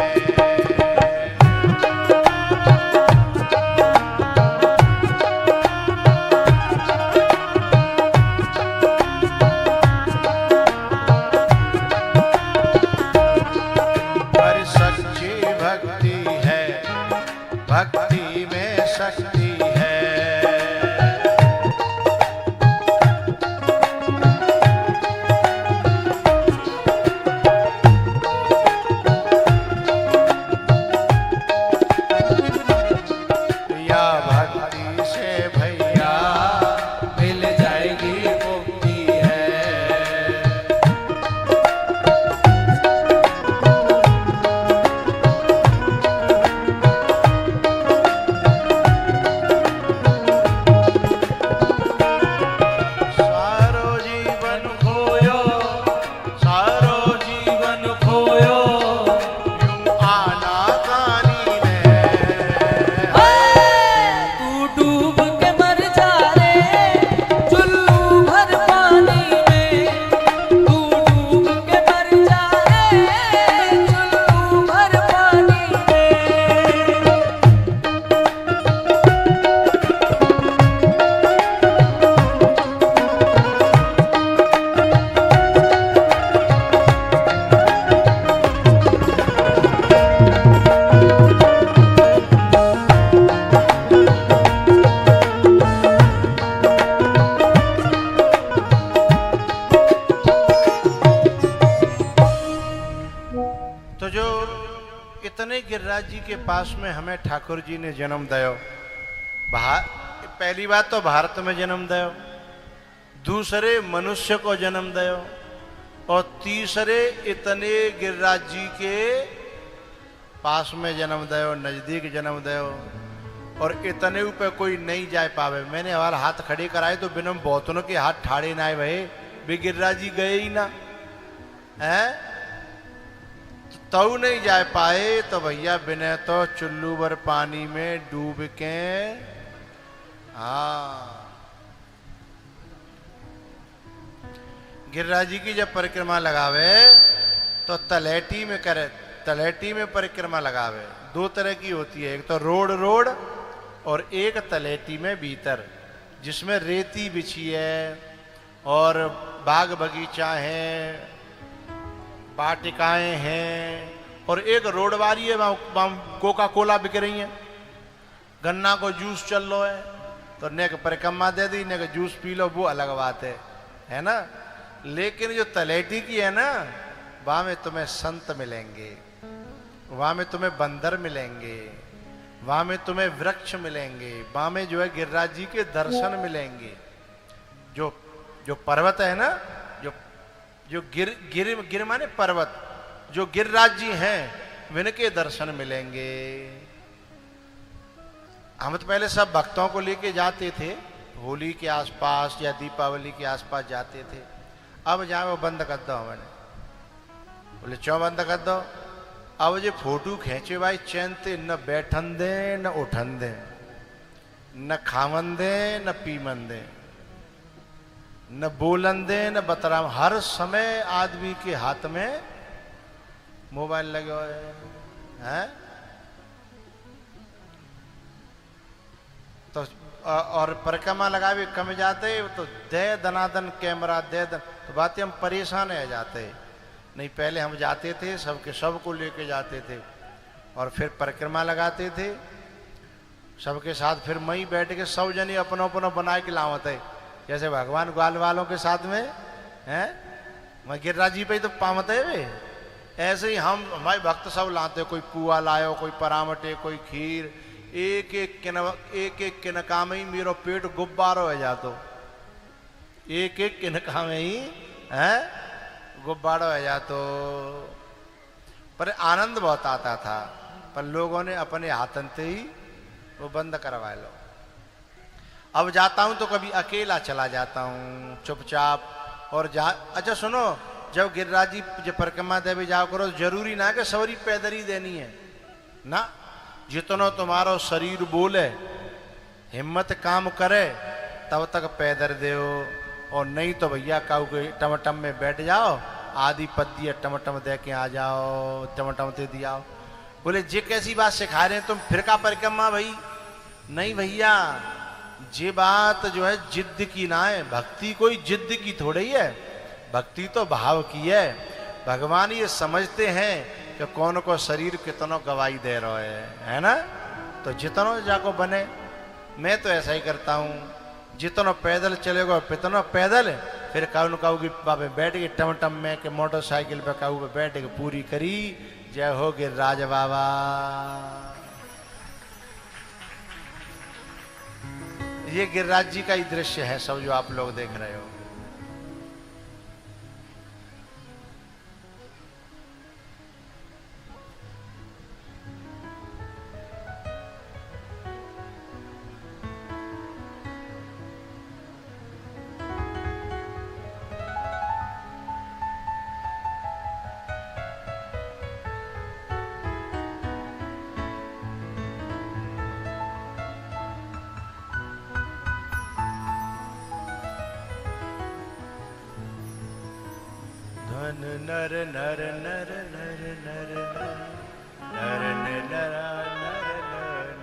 भक्ति में शक्ति है, या भक्ति से भैया मिल जाएगी मुक्ति है। तो जो इतने गिरिराज जी के पास में हमें ठाकुर जी ने जन्म दयो, पहली बात तो भारत में जन्म दयो, दूसरे मनुष्य को जन्म दयो, और तीसरे इतने गिरिराज जी के पास में जन्म दयो, नजदीक जन्म दयो, और इतने ऊपर कोई नहीं जा पावे। मैंने हमारा हाथ खड़े कराए तो बिना बहुतनों के हाथ ठाड़े ना आए भाई, भी गिरिराज जी गए ही ना है, तो नहीं जा पाए तो भैया बिना तो चुल्लू भर पानी में डूब के, हाँ। गिरिराज जी की जब परिक्रमा लगावे तो तलेटी में करे, तलेटी में परिक्रमा लगावे। दो तरह की होती है, एक तो रोड रोड और एक तलेटी में भीतर, जिसमें रेती बिछी है और बाग बगीचा है, वाटिकाएं हैं, और एक रोडवारी है, वहाँ कोका कोला बिक रही है, गन्ना को जूस चल लो है, तो ने के परिक्रमा दे दी, ने के जूस पी लो, वो अलग बात है ना। लेकिन जो तलेटी की है ना, वहाँ में तुम्हें संत मिलेंगे, वहाँ में तुम्हें बंदर मिलेंगे, वहाँ में तुम्हें वृक्ष मिलेंगे, वहाँ में जो है गिरिराज जी के दर्शन मिलेंगे। जो पर्वत है ना, जो गिर माने पर्वत, जो गिरिराज जी हैं विनके दर्शन मिलेंगे। हम तो पहले सब भक्तों को लेके जाते थे, होली के आसपास या दीपावली के आसपास जाते थे। अब जहाँ वो बंद कर दो, मैंने बोले क्यों बंद कर दो? अब जो फोटो खींचे भाई चैनते, न बैठन दे न उठन दे, न खावन दे न पीमन दे, न बोलन दे न बतराम। हर समय आदमी के हाथ में मोबाइल लगे हुए हैं। तो और परिक्रमा लगावे कम जाते तो दे दनादन कैमरा दे दन, तो बातें हम परेशान है जाते। नहीं पहले हम जाते थे, सबके सबको लेके जाते थे और फिर परिक्रमा लगाते थे सबके साथ। फिर मई बैठ के सब जने अपना अपना बना के लावत है, जैसे भगवान ग्वाल वालों के साथ में हैं, मैं गिरिराज जी पे ही तो पावत है वे। ऐसे ही हम हमारे भक्त सब लाते, कोई पुआ लायो, कोई परामटे, कोई खीर, एक एक किनका में ही मेरो पेट गुब्बारो हो जातो, एक एक किनका में ही है गुब्बारो हो जातो। पर आनंद बहुत आता था, पर लोगों ने अपने हाथन से ही वो बंद करवा लो। अब जाता हूं तो कभी अकेला चला जाता हूं चुपचाप। और अच्छा सुनो, जब गिरिराज जी जब परिक्रमा देवी जाओ करो तो जरूरी ना कि सवरी पैदल ही देनी है ना, जितना तुम्हारो शरीर बोले हिम्मत काम करे तब तक पैदल दो। और नहीं तो भैया काऊ के टमटम में बैठ जाओ, आधी पद्दी टमटम दे के आ जाओ, टमटम दे दिया। बोले जे कैसी बात सिखा रहे हैं तुम, फिर का परिक्रमा भाई? नहीं भैया, ये बात जो है जिद्द की ना है, भक्ति कोई जिद्द की थोड़ी है, भक्ति तो भाव की है। भगवान ये समझते हैं कि कौन को शरीर कितनो गवाही दे रहे है ना, तो जितनो जाको बने। मैं तो ऐसा ही करता हूँ, जितनो पैदल चलेगा पितनो पैदल, फिर काऊ काऊ की बाबे बैठ के टमटम में के मोटरसाइकिल पे काऊ पे बैठ के पूरी करी। जय हो गिरिराज बाबा। ये गिरिराज जी का ही दृश्य है सब जो आप लोग देख रहे हो। नर नर नर नर नर नर नर नर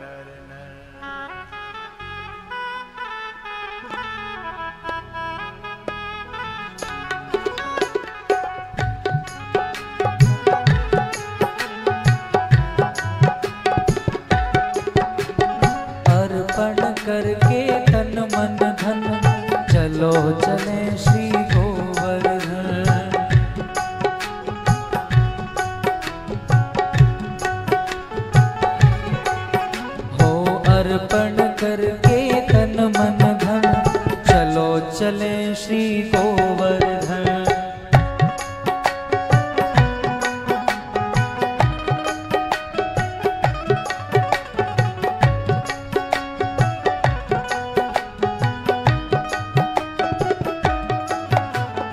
नर नर अर्पण करके तन मन धन चलो चले श्री गोवर्धन। अर्पण करके तन मन धन चलो चले श्री गोवर्धन।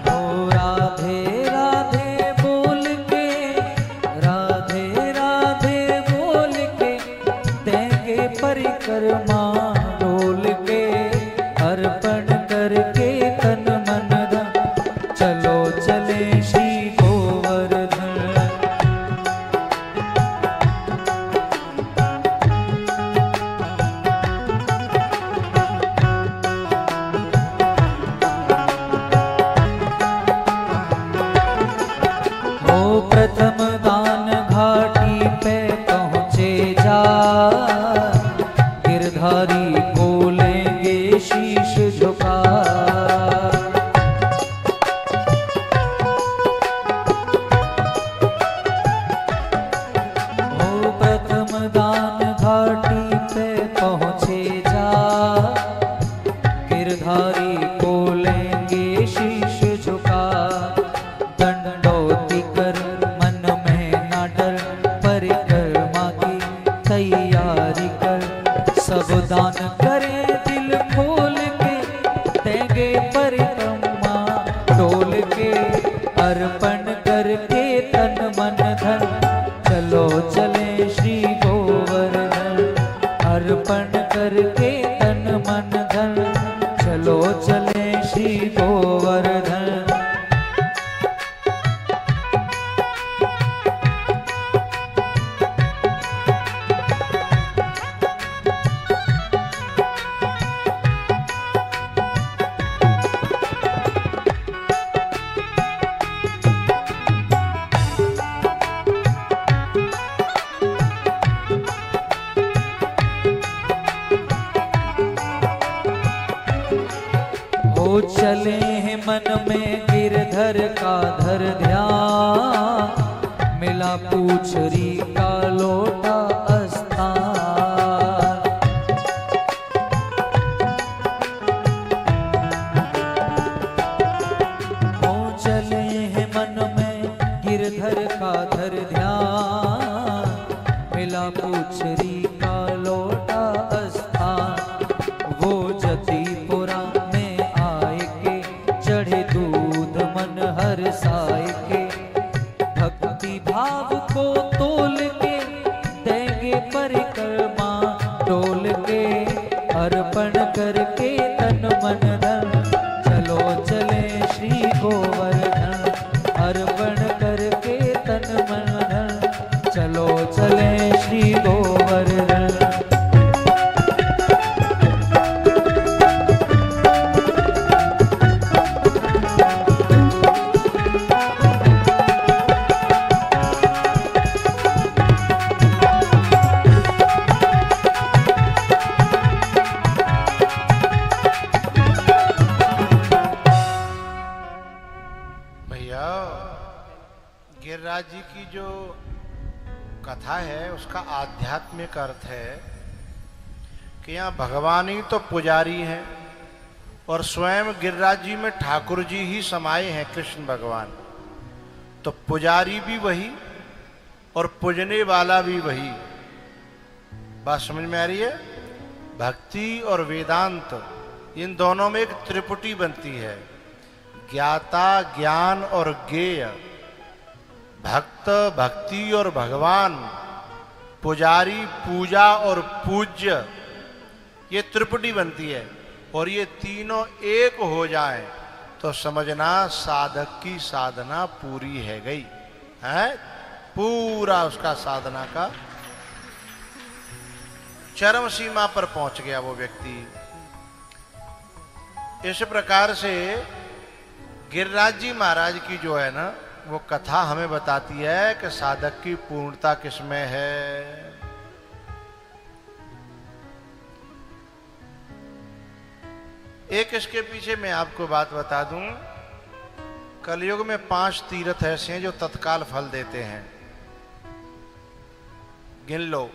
हो राधे राधे बोल के, राधे राधे बोल के देंगे परिक्रमा डोल के। अर्पण करके तन मन धन चलो चले श्री गोवर्धन। हो प्रथम दान घाटी पे पहुँचे जा, गिरधारी बोलेंगे शीश झुका। हो प्रथम दान घाटी पे पहुँचे जा, गिरधारी बोलेंगे शीश झुका। दंडोती कर मन में ना डर, परिक्रमा की तैयारी कर। सब दान करें दिल खोल के, देंगे परिक्रमा डोल के। अर्पण करके तन मन धन चलो चले श्री गोवर्धन। अर्पण करके तन मन धन चलो चले श्री गोवर्धन। हो चले हैं मन में गिरधर का धर ध्यान, मिला पूछरी का लोटा अस्तान। हो चले हैं मन में गिरधर का धर ध्यान, मिला पूछरी का लोटा गिरिराज जी की जो कथा है उसका आध्यात्मिक अर्थ है कि यहाँ भगवान ही तो पुजारी हैं और स्वयं गिरिराज जी में ठाकुर जी ही समाये हैं, कृष्ण भगवान। तो पुजारी भी वही और पूजने वाला भी वही। बात समझ में आ रही है? भक्ति और वेदांत इन दोनों में एक त्रिपुटी बनती है, ज्ञाता, ज्ञान और ज्ञेय। भक्त, भक्ति और भगवान, पुजारी, पूजा और पूज्य, ये त्रिपुटी बनती है। और ये तीनों एक हो जाएं तो समझना साधक की साधना पूरी है गई है, पूरा उसका साधना का चरम सीमा पर पहुंच गया वो व्यक्ति। इस प्रकार से गिरिराज जी महाराज की जो है ना वो कथा हमें बताती है कि साधक की पूर्णता किसमें है। एक इसके पीछे मैं आपको बात बता दूं, कलयुग में 5 तीर्थ ऐसे हैं जो तत्काल फल देते हैं। गिन लो,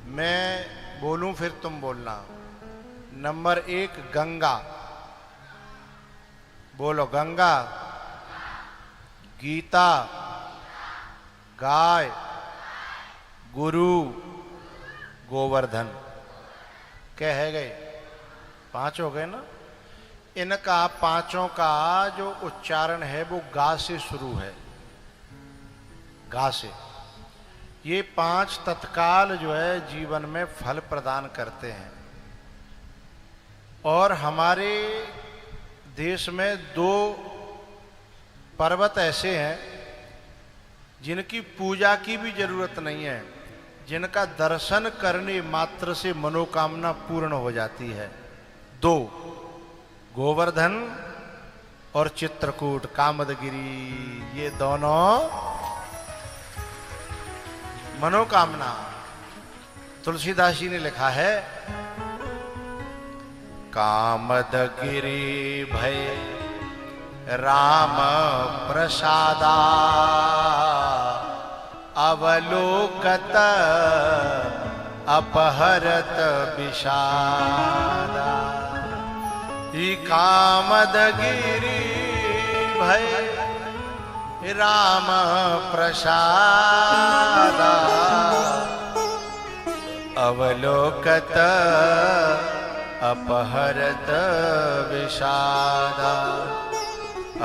मैं बोलूं फिर तुम बोलना। नंबर 1 गंगा, बोलो गंगा, गीता, गाय, गुरु, गोवर्धन। क्या है गए? 5 हो गए ना। इनका पांचों का जो उच्चारण है वो गा से शुरू है, गा से। ये 5 तत्काल जो है जीवन में फल प्रदान करते हैं। और हमारे देश में 2 पर्वत ऐसे हैं जिनकी पूजा की भी जरूरत नहीं है, जिनका दर्शन करने मात्र से मनोकामना पूर्ण हो जाती है। 2, गोवर्धन और चित्रकूट, कामदगिरी, ये दोनों मनोकामना। तुलसीदास जी ने लिखा है, कामदगिरी भय राम प्रसादा, अवलोकत अपहरत विषादा। ही कामदगिरी भय राम प्रसादा, अवलोकत अपहरत विषादा,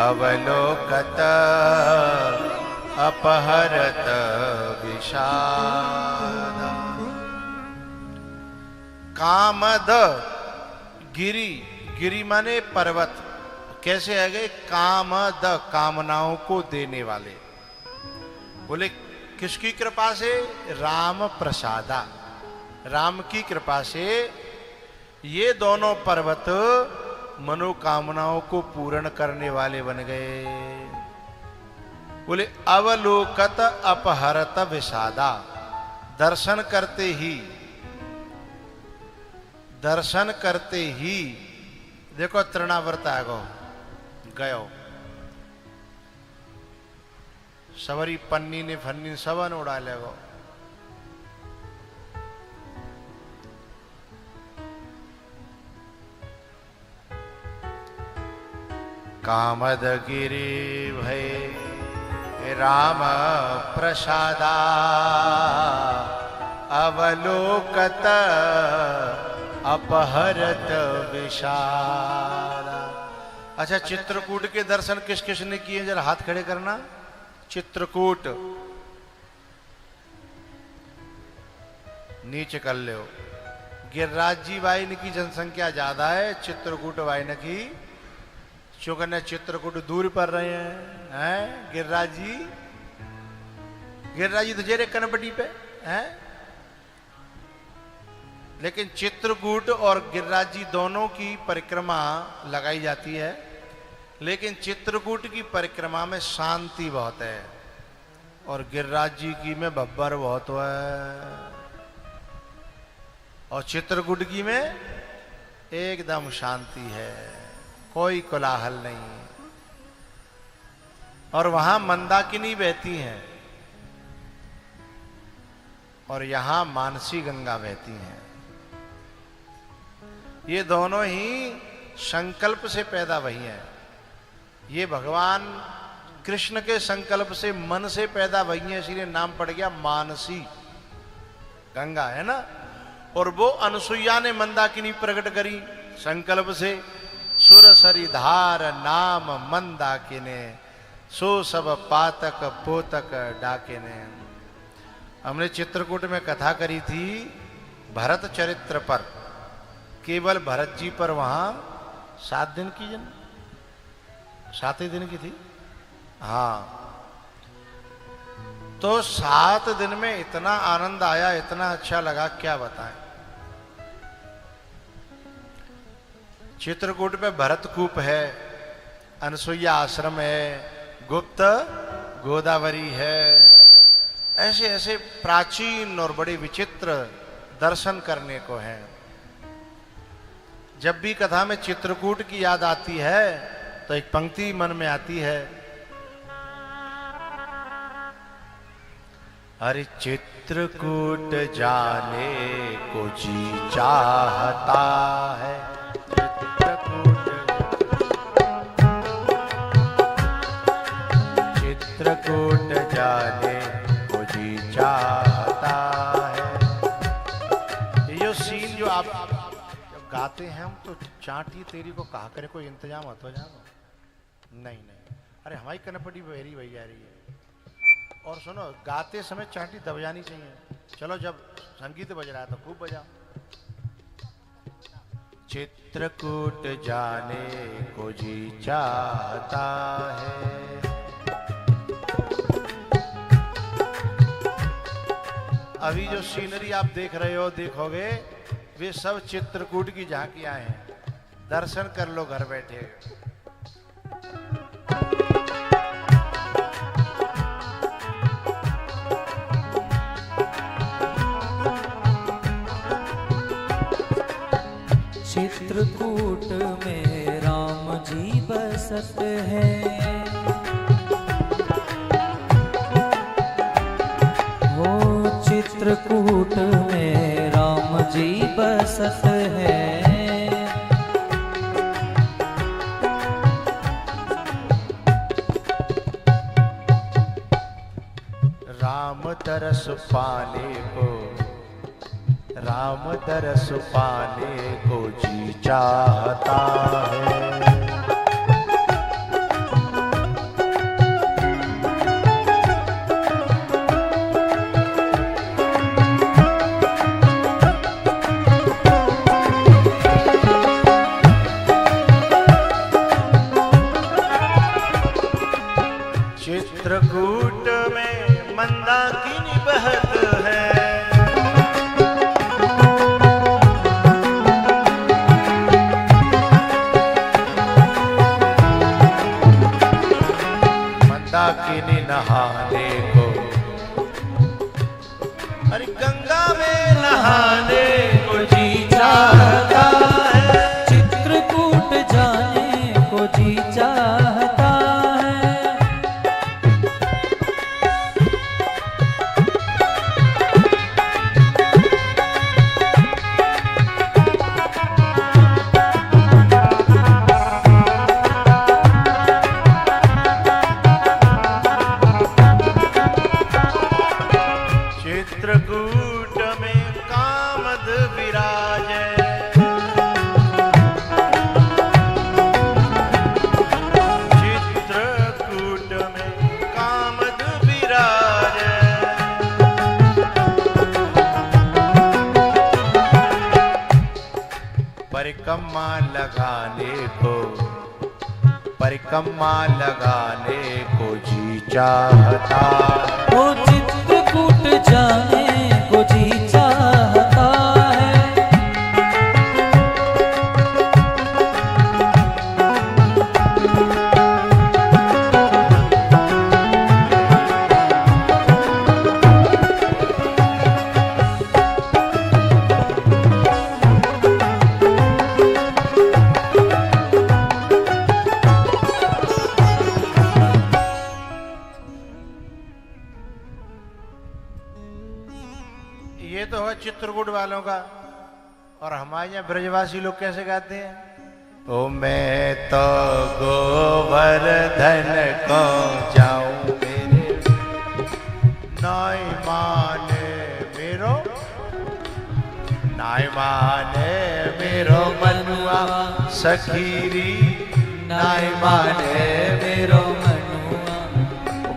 अवलोकत अपहरत विषादा। कामद गिरी, गिरी माने पर्वत। कैसे है गए? कामद, कामनाओं को देने वाले। बोले किसकी कृपा से? राम प्रसादा, राम की कृपा से ये दोनों पर्वत मनोकामनाओं को पूर्ण करने वाले बन गए। बोले अवलोकत अपहरत विषादा, दर्शन करते ही देखो तृणावर्त आ गयो, सवरी पन्नी ने फन्नी सबन उड़ा लेगो। कामदगिरी भय राम प्रसादा, अवलोकत अपहरत विषादा। अच्छा, चित्रकूट के दर्शन किस किस ने किए? जरा हाथ खड़े करना। चित्रकूट नीचे कर लो। गिरिराज जी वाइन की जनसंख्या ज्यादा है, चित्रकूट वाइन की चूंकि चित्रकूट दूर पर रहे हैं। गिरिराज जी तो जेरे कनपटी पे हैं, लेकिन चित्रकूट और गिरिराज जी दोनों की परिक्रमा लगाई जाती है। लेकिन चित्रकूट की परिक्रमा में शांति बहुत है और गिरिराज जी की में बब्बर बहुत है, और चित्रकूट की में एकदम शांति है, कोई कोलाहल नहीं। और वहां मंदाकिनी बहती हैं और यहां मानसी गंगा बहती हैं। ये दोनों ही संकल्प से पैदा हुई हैं। ये भगवान कृष्ण के संकल्प से, मन से पैदा हुई हैं, इसलिए नाम पड़ गया मानसी गंगा, है ना। और वो अनसुईया ने मंदाकिनी प्रकट करी संकल्प से, सुर सरिधार नाम मंदाकिने, सो सब पातक पोतक डाकिने। हमने चित्रकूट में कथा करी थी भरत चरित्र पर, केवल भरत जी पर। वहां 7 दिन की 7 ही दिन की थी, हाँ। तो 7 दिन में इतना आनंद आया, इतना अच्छा लगा, क्या बताएं। चित्रकूट में भरतकूप है, अनसुईया आश्रम है, गुप्त गोदावरी है। ऐसे ऐसे प्राचीन और बड़े विचित्र दर्शन करने को हैं। जब भी कथा में चित्रकूट की याद आती है तो एक पंक्ति मन में आती है, अरे चित्रकूट जाने को जी चाहता है, चित्रकूट जाने को जी चाहता है। ये जो सीन जो आप जब गाते हैं हम, तो चांटी तेरी को कहा करे कोई इंतजाम हो जाएगा? नहीं नहीं, अरे हमारी कनपटी बहरी वही जा रही है। और सुनो, गाते समय चांटी दब जानी चाहिए। चलो, जब संगीत बज रहा है तो खूब बजाओ। चित्रकूट जाने को जी चाहता है, अभी जो सीनरी आप देख रहे हो, देखोगे, वे सब चित्रकूट की झांकियां हैं। दर्शन कर लो घर बैठे। चित्रकूट में राम जी बसत है, वो चित्रकूट में राम जी बसत है। राम तरस पाने को, राम तरस पाने को जी चाहता है। चित्रकूट में मंदाकिनी बहत है, मंदाकिनी नहाने को, अरे गंगा में नहाने को जी चाहता है। चित्रकूट जाने को जी चाहता है। चित्रकूट में कामद विराजे, चित्रकूट में कामद विराजे। परिक्रमा लगाने को, परिक्रमा लगाने को जी चाहता, वो चित्रकूट जाने को जी चाहता है। तो है चित्रकूट वालों का। और हमारे यहाँ ब्रजवासी लोग कैसे गाते हैं? ओ मैं तो गोवर्धन को जाऊं मेरे नाय माने मेरो, नाय माने मेरो मनुआ सखीरी, नाय माने मेरो मनुआ।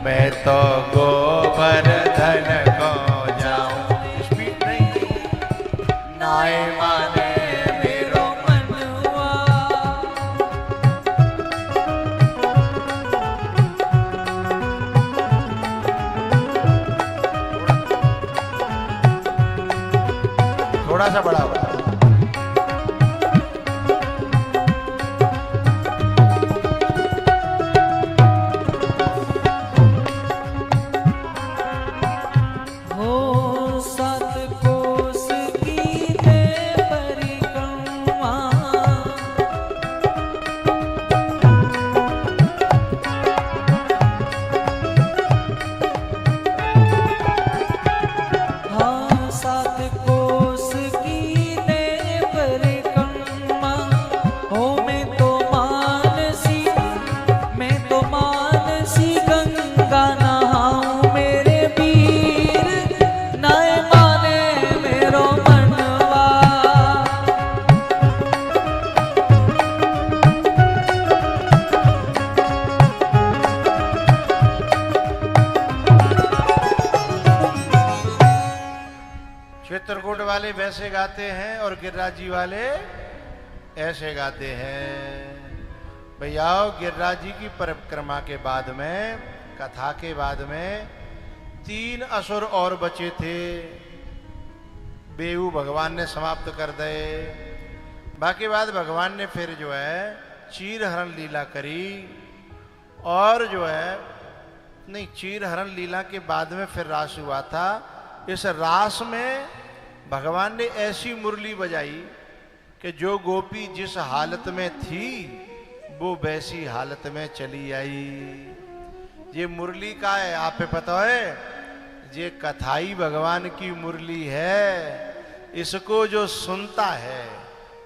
मैं तो गोवर्धन को जाऊं, स्पीड नहीं, नाय माने मेरो मनुआ। थोड़ा सा बड़ा हुआ। हो सात कोस की ते परिक्रमा, हाँ सात कोस की ते परिक्रमा। हो मैं तो मानसी गंगा नहाऊं मेरे वीर, नाय माने मेरो मनवा। चित्रकूट वाले वैसे गाते हैं और गिरिराज जी वाले ऐसे गाते हैं। भैया गिरिराज जी की परिक्रमा के बाद में, कथा के बाद में 3 असुर और बचे थे, बेहू भगवान ने समाप्त कर दे। बाकी बाद भगवान ने फिर जो है चीर हरण लीला करी, और जो है नहीं, चीर हरण लीला के बाद में फिर रास हुआ था। इस रास में भगवान ने ऐसी मुरली बजाई कि जो गोपी जिस हालत में थी वो वैसी हालत में चली आई। ये मुरली का है, आप पे पता है? ये कथाई भगवान की मुरली है। इसको जो सुनता है,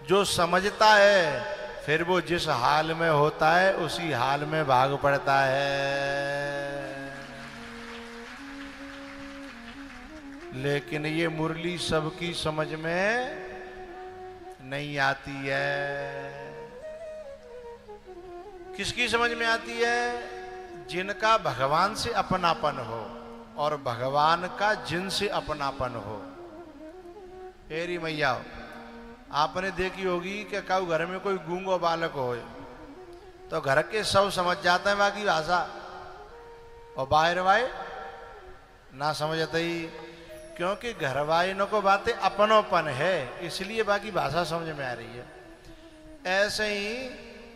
जो समझता है, फिर वो जिस हाल में होता है उसी हाल में भाग पड़ता है। लेकिन ये मुरली सबकी समझ में नहीं आती है। किसकी समझ में आती है? जिनका भगवान से अपनापन हो और भगवान का जिनसे अपनापन हो। तेरी मैया, आपने देखी होगी कि कऊ घर में कोई गूंगो बालक हो तो घर के सब समझ जाते हैं बाकी भाषा, और बाहर वाए ना समझते ही, क्योंकि घर वालों को बातें अपनोपन है, इसलिए बाकी भाषा समझ में आ रही है। ऐसे ही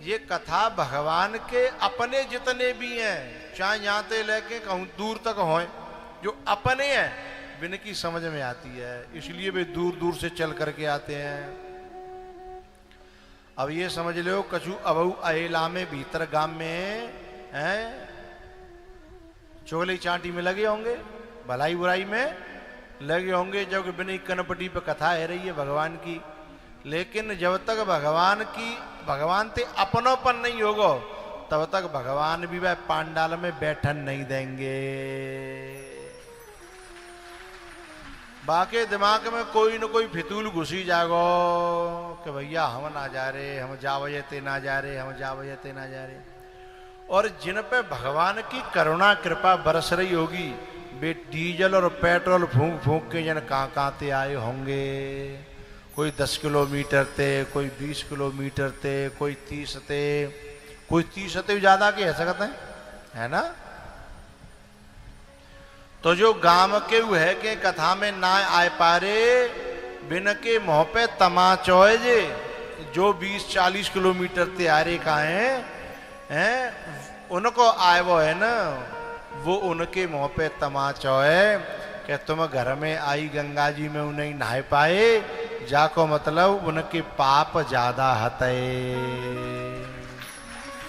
ये कथा भगवान के अपने जितने भी हैं, चाहे यहाँ से लेके कहूँ दूर तक हों, जो अपने हैं विनकी समझ में आती है, इसलिए वे दूर दूर से चल करके आते हैं। अब ये समझ लो, कछु अबऊ अहेला में भीतर गांव में हैं, चोली चांटी में लगे होंगे, भलाई बुराई में लगे होंगे, जब बिना कनपटी पे कथा है रही है भगवान की। लेकिन जब तक भगवान ते अपनोपन नहीं होगा, तब तक भगवान भी वह पांडाल में बैठन नहीं देंगे। बाकी दिमाग में कोई न कोई फितूल घुसी जागो कि भैया हम ना जा रहे, हम जा वजह ते ना जा रहे, हम जा वजह ते ना जा रहे। और जिन पे भगवान की करुणा कृपा बरस रही होगी, वे डीजल और पेट्रोल फूंक फूंक के जन कहाँ ते आए होंगे। कोई 10 किलोमीटर थे, कोई 20 किलोमीटर थे, कोई 30 थे, कोई 30 थे ज्यादा के सकते हैं, है ना। तो जो गांव के है के कथा में ना आए पारे, बिन के मुँह पे तमाचोए जे, जो 20-40 किलोमीटर ते आरे का हैं, उनको आए वो है ना, वो उनके मुँह पे तमाचोए कि तुम घर में आई गंगा जी में उन्हें नहाए पाए, जाको मतलब उनके पाप ज्यादा हते।